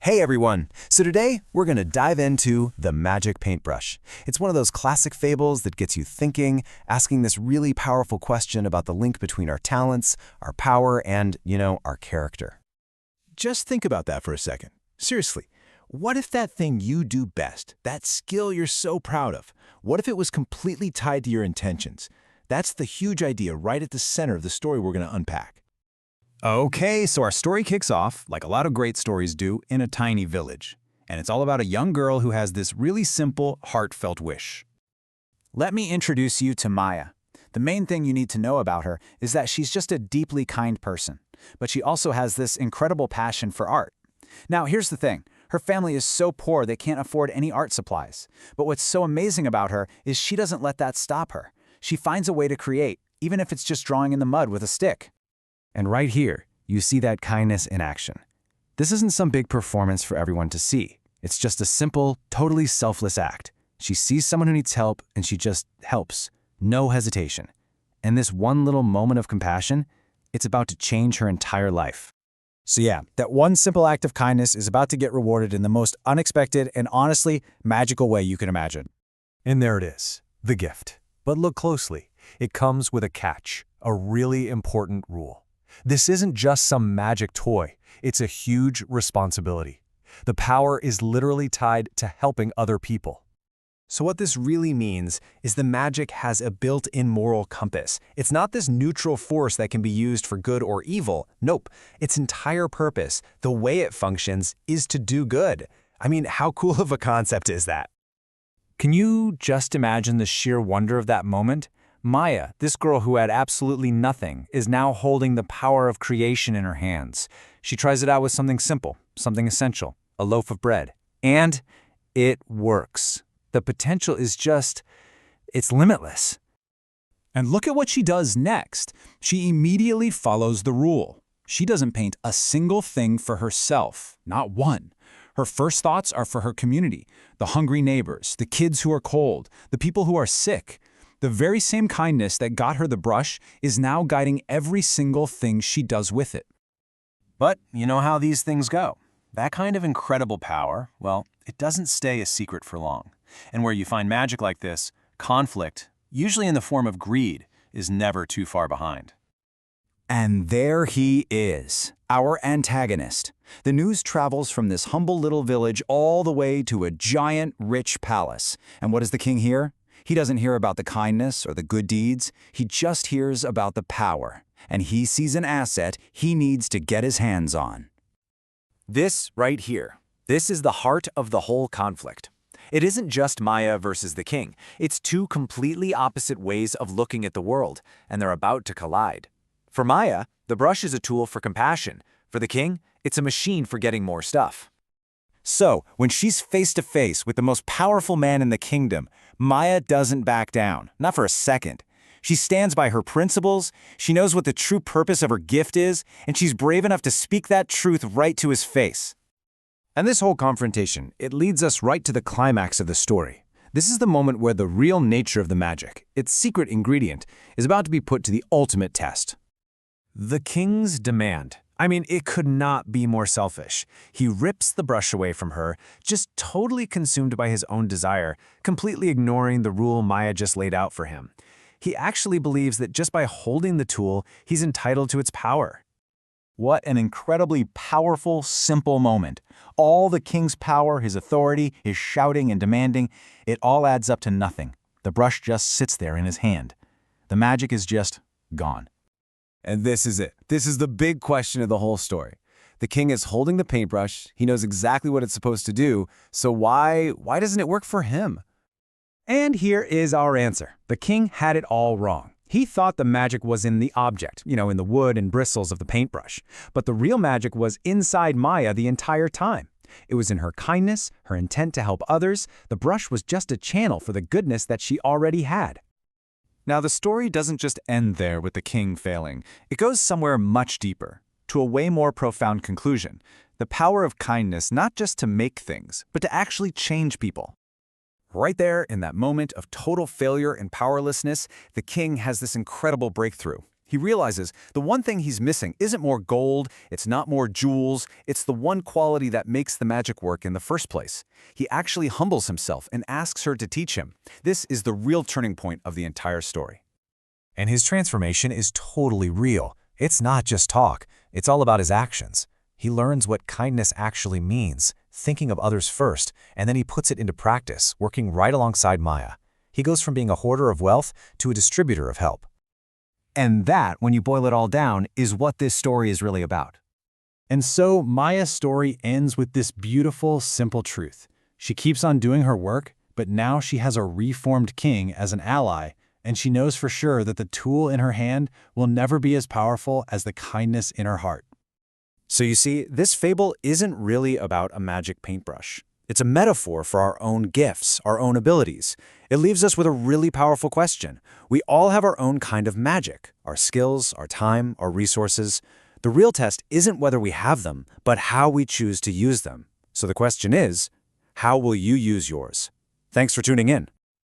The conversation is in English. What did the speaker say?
Hey everyone! So today we're going to dive into the magic paintbrush. It's one of those classic fables that gets you thinking, asking this really powerful question about the link between our talents, our power, and, our character. Just think about that for a second. Seriously, what if that thing you do best, that skill you're so proud of, what if it was completely tied to your intentions? That's the huge idea right at the center of the story we're going to unpack. Okay, so our story kicks off, like a lot of great stories do, in a tiny village. And it's all about a young girl who has this really simple, heartfelt wish. Let me introduce you to Maya. The main thing you need to know about her is that she's just a deeply kind person, but she also has this incredible passion for art. Now, here's the thing. Her family is so poor they can't afford any art supplies. But what's so amazing about her is she doesn't let that stop her. She finds a way to create, even if it's just drawing in the mud with a stick. And right here, you see that kindness in action. This isn't some big performance for everyone to see. It's just a simple, totally selfless act. She sees someone who needs help, and she just helps. No hesitation. And this one little moment of compassion, it's about to change her entire life. So yeah, that one simple act of kindness is about to get rewarded in the most unexpected and honestly magical way you can imagine. And there it is, the gift. But look closely. It comes with a catch, a really important rule. This isn't just some magic toy, it's a huge responsibility. The power is literally tied to helping other people. So what this really means is the magic has a built-in moral compass. It's not this neutral force that can be used for good or evil. Nope, its entire purpose, the way it functions, is to do good. I mean, how cool of a concept is that? Can you just imagine the sheer wonder of that moment? Maya, this girl who had absolutely nothing, is now holding the power of creation in her hands. She tries it out with something simple, something essential, a loaf of bread. And it works. The potential is it's limitless. And look at what she does next. She immediately follows the rule. She doesn't paint a single thing for herself, not one. Her first thoughts are for her community, the hungry neighbors, the kids who are cold, the people who are sick. The very same kindness that got her the brush is now guiding every single thing she does with it. But you know how these things go. That kind of incredible power, well, it doesn't stay a secret for long. And where you find magic like this, conflict, usually in the form of greed, is never too far behind. And there he is, our antagonist. The news travels from this humble little village all the way to a giant, rich palace. And what does the king hear? He doesn't hear about the kindness or the good deeds. He just hears about the power. And he sees an asset he needs to get his hands on. This right here, this is the heart of the whole conflict. It isn't just Maya versus the king. It's two completely opposite ways of looking at the world, and they're about to collide. For Maya, the brush is a tool for compassion. For the king, it's a machine for getting more stuff. So, when she's face to face with the most powerful man in the kingdom, Maya doesn't back down, not for a second. She stands by her principles, she knows what the true purpose of her gift is, and she's brave enough to speak that truth right to his face. And this whole confrontation, it leads us right to the climax of the story. This is the moment where the real nature of the magic, its secret ingredient, is about to be put to the ultimate test. The king's demand. I mean, it could not be more selfish. He rips the brush away from her, just totally consumed by his own desire, completely ignoring the rule Maya just laid out for him. He actually believes that just by holding the tool, he's entitled to its power. What an incredibly powerful, simple moment. All the king's power, his authority, his shouting and demanding, it all adds up to nothing. The brush just sits there in his hand. The magic is just gone. And this is it. This is the big question of the whole story. The king is holding the paintbrush, he knows exactly what it's supposed to do, so why doesn't it work for him? And here is our answer. The king had it all wrong. He thought the magic was in the object, in the wood and bristles of the paintbrush. But the real magic was inside Maya the entire time. It was in her kindness, her intent to help others. The brush was just a channel for the goodness that she already had. Now, the story doesn't just end there with the king failing. It goes somewhere much deeper, to a way more profound conclusion. The power of kindness not just to make things, but to actually change people. Right there, in that moment of total failure and powerlessness, the king has this incredible breakthrough. He He realizes the one thing he's missing isn't more gold, it's not more jewels, it's the one quality that makes the magic work in the first place. He actually humbles himself and asks her to teach him. This is the real turning point of the entire story. And his transformation is totally real. It's not just talk, it's all about his actions. He learns what kindness actually means, thinking of others first, and then he puts it into practice, working right alongside Maya. He goes from being a hoarder of wealth to a distributor of help. And that, when you boil it all down, is what this story is really about. And so Maya's story ends with this beautiful, simple truth. She keeps on doing her work, but now she has a reformed king as an ally, and she knows for sure that the tool in her hand will never be as powerful as the kindness in her heart. So you see, this fable isn't really about a magic paintbrush. It's a metaphor for our own gifts, our own abilities. It leaves us with a really powerful question. We all have our own kind of magic, our skills, our time, our resources. The real test isn't whether we have them, but how we choose to use them. So the question is, how will you use yours? Thanks for tuning in.